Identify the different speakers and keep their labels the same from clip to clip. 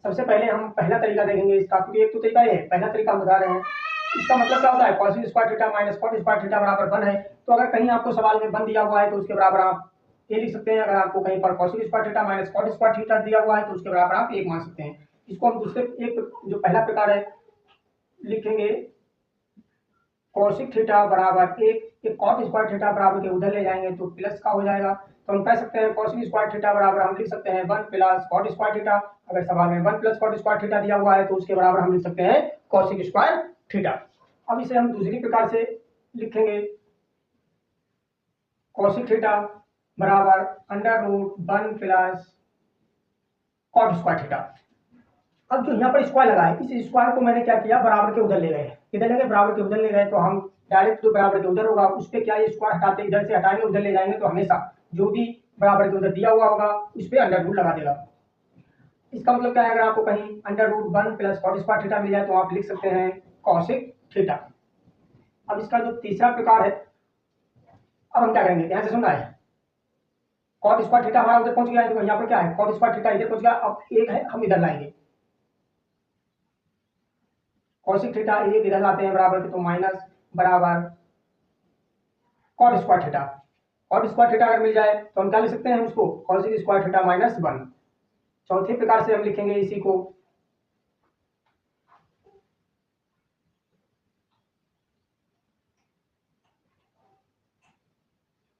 Speaker 1: सबसे पहले हम पहला तरीका देखेंगे इसका, क्योंकि एक तो तरीका ये है, पहला तरीका हम बता रहे हैं। इसका मतलब क्या होता है, cos square theta minus cot square theta बराबर 1 है। तो अगर कहीं आपको सवाल में 1 दिया हुआ है तो उसके बराबर आप ये लिख सकते हैं। अगर आपको कहीं पर cos square theta minus cot square theta दिया हुआ है तो उसके बराबर आप 1 मान सकते हैं। इसको हम दूसरे एक जो पहला प्रकार है लिखेंगे cosec थीटा बराबर 1, cot स्क्वायर थीटा बराबर के उधर ले जाएंगे तो प्लस का हो जाएगा। तो हम कह सकते हैं cosec स्क्वायर थीटा बराबर हम लिख सकते हैं 1 प्लस cot स्क्वायर थीटा। अगर सवाल में 1 प्लस cot स्क्वायर थीटा दिया हुआ है तो उसके बराबर हम लिख सकते हैं cosec स्क्वायर थीटा। अब इसे हम दूसरी प्रकार से लिखेंगे cosec थीटा बराबर √1 प्लस cot स्क्वायर थीटा। अब जो यहाँ पर स्क्वायर लगा है, इस स्क्वायर को मैंने क्या किया, बराबर के उधर ले गए। किधर ले गए, बराबर के उधर ले गए। तो हम डायरेक्ट जो बराबर के उधर होगा उस पर क्या, ये स्क्वायर हटाते, इधर से हटाएंगे उधर ले जाएंगे तो हमेशा जो भी बराबर के उधर दिया हुआ होगा उस पर अंडर रूट लगा देगा। इसका मतलब क्या है, अगर आपको कहीं √1 प्लस cot स्क्वायर थीटा मिल जाए तो आप लिख सकते हैं cosec थीटा। अब इसका जो तीसरा प्रकार है, अब हम क्या करेंगे, ध्यान से सुनना है। cot स्क्वायर थीटा हमारा उधर पहुंच गया है, तो यहाँ पर क्या है, cot स्क्वायर थीटा इधर पहुंच गया। अब एक है, हम इधर लाएंगे cosec थीटा, एक इधर लाते हैं बराबर के, तो माइनस बराबर cot square theta. cot square theta अगर मिल जाए तो हम क्या लिख सकते हैं उसको, cosec स्क्वायर थीटा माइनस 1। चौथे प्रकार से हम लिखेंगे इसी को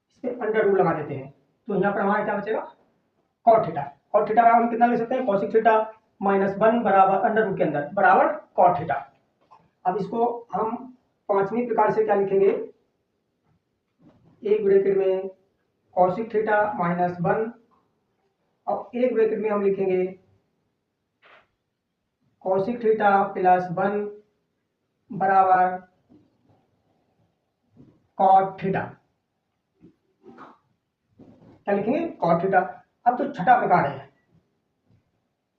Speaker 1: इस पे अंडर रूट लगा देते हैं। तो यहाँ पर हमारा क्या बचेगा, cot थीटा। cot थीटा बराबर हम कितना लिख सकते हैं, cosec थीटा माइनस 1 बराबर अंडर रूट के अंदर बराबर cot थीटा। अब इसको हम पांचवी प्रकार से क्या लिखेंगे, एक ब्रैकेट में cosec थीटा माइनस 1 और एक ब्रैकेट में हम लिखेंगे cosec थीटा प्लस 1 बराबर cot थीटा। क्या लिखेंगे, cot थीटा। अब तो छठा प्रकार है,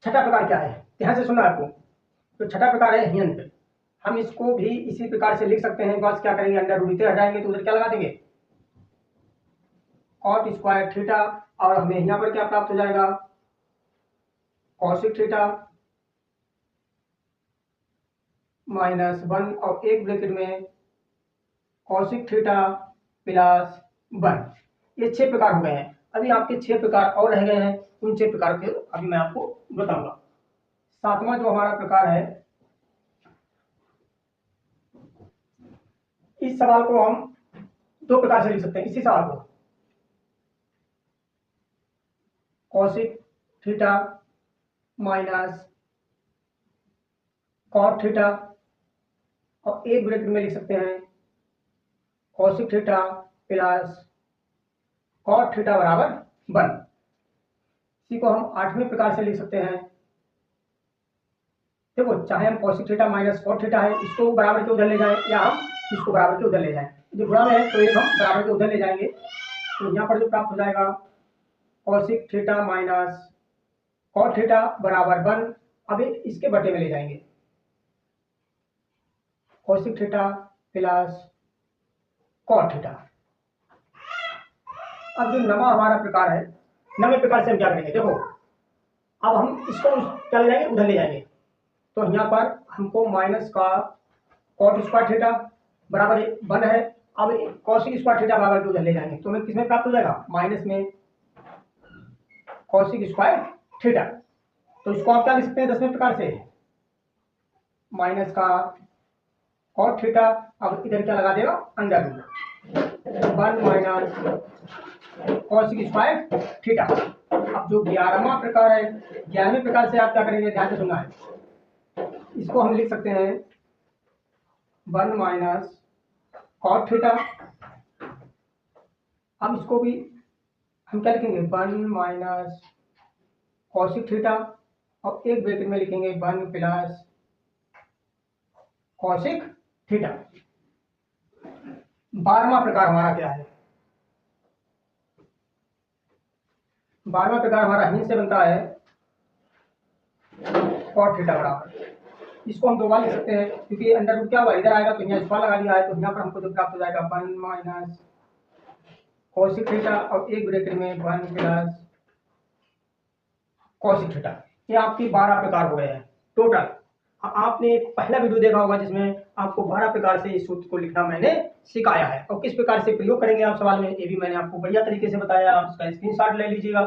Speaker 1: छठा प्रकार क्या है, ध्यान से सुनना आपको। तो छठा प्रकार है ह्यंत। हम इसको भी इसी प्रकार से लिख सकते हैं, बस क्या करेंगे, अंडर रूट इधर हटाएंगे तो उधर क्या लगा देंगे, cot स्क्वायर थीटा। और हमें यहाँ पर क्या प्राप्त हो जाएगा, cosec थीटा माइनस 1 और एक ब्रैकेट में cosec थीटा प्लस 1। ये 6 प्रकार हो गए हैं। अभी आपके 6 प्रकार और रह गए हैं, उन 6 प्रकार के अभी मैं आपको बताऊंगा। सातवां जो हमारा प्रकार है, इस सवाल को हम दो प्रकार से लिख सकते हैं। इसी सवाल को cosec theta minus cot theta और एक ब्रैकेट में लिख सकते हैं cosec theta plus cot theta बराबर 1। इसी को हम आठवें प्रकार से लिख सकते हैं। देखो, चाहे हम cosec theta minus cot theta है, इसको बराबर के उधर ले जाएं या हम इसको बराबर के उधर ले जाएं। जो गुणा में है तो एक हम बराबर के उधर ले जाएंगे, तो यहाँ पर जो प्राप्त हो जाएगा cosec theta minus cot theta बराबर 1। अभी इसके बटे में ले जाएंगे cosec theta plus cot theta. अब जो नवा हमारा प्रकार है, नवे प्रकार से हम क्या करेंगे, देखो अब हम इसको क्या ले जाएंगे, उधर ले जाएंगे। तो यहाँ पर हमको माइनस का cot स्क्वायर थीटा बराबर 1 है। अब cosec स्क्वायर थीटा बराबर उधर ले जाएंगे तो हमें किसमें प्राप्त हो जाएगा, माइनस में cosec स्क्वायर थीटा। तो इसको आप क्या लिख सकते हैं 10वें प्रकार से, माइनस का cot थीटा। अब इधर क्या लगा देगा, under root 1 minus cosec square theta. अब जो 11वां प्रकार है, 11वें प्रकार से आप क्या करेंगे, ध्यान से सुनना है। इसको हम लिख सकते हैं 1 माइनस cot थीटा। अब इसको भी हम क्या लिखेंगे, 1 माइनस cosec थीटा और एक ब्रैकेट में लिखेंगे 1 प्लस cosec थीटा। 12वां प्रकार हमारा क्या है, 12वां प्रकार हमारा हिंद से बनता है cot थीटा बराबर। इसको हम दो बार लिख सकते हैं, क्योंकि अंडर रूट क्या हुआ, इधर आएगा तो यहाँ स्क्वायर लगा दिया है, तो यहाँ पर हमको जो प्राप्त हो जाएगा 1 माइनस cosec थीटा और एक ब्रैकेट में 1 प्लस cosec थीटा। ये आपकी 12 प्रकार हो गए हैं टोटल। आपने पहला वीडियो देखा होगा जिसमें आपको 12 प्रकार से इस सूत्र को लिखना मैंने सिखाया है और किस प्रकार से प्रयोग करेंगे आप सवाल में, ये भी मैंने आपको बढ़िया तरीके से बताया। आप इसका स्क्रीनशॉट ले लीजिएगा